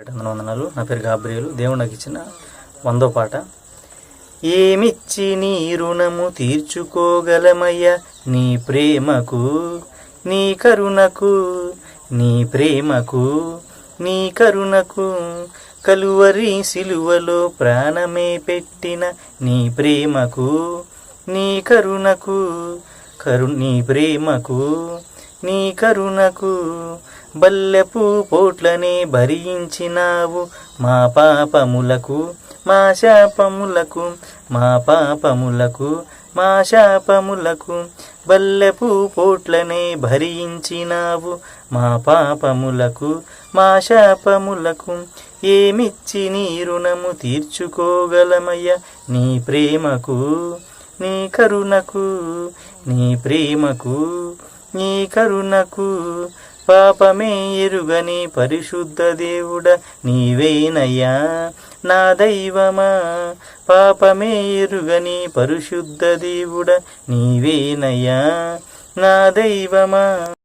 వందనాలు. నా పేరు గాబ్రియలు. దేవుడు నాకు ఇచ్చిన 100వ పాట. ఏమిచ్చి నీ రుణము తీర్చుకోగలమయ్య, నీ ప్రేమకు నీ కరుణకు, నీ ప్రేమకు నీ కరుణకు, కలువరి సిలువలో ప్రాణమే పెట్టిన నీ ప్రేమకు నీ కరుణకు, నీ ప్రేమకు నీ కరుణకు, బల్లెపు పోట్లనే భరించినావు మా పాపములకు మా శాపములకు, మా పాపములకు మా శాపములకు, బల్లెపు పోట్లనే భరించినావు మా పాపములకు మా శాపములకు. ఏమిచ్చి నీ రుణము తీర్చుకోగలమయ్య, నీ ప్రేమకు నీ కరుణకు, నీ ప్రేమకు నీ కరుణకు, పాపమే ఎరుగని పరిశుద్ధ దేవుడ నీవేనయ్యా నా దైవమా, పాపమే ఎరుగని పరిశుద్ధ దేవుడ నీవేనయ్యా నా దైవమా.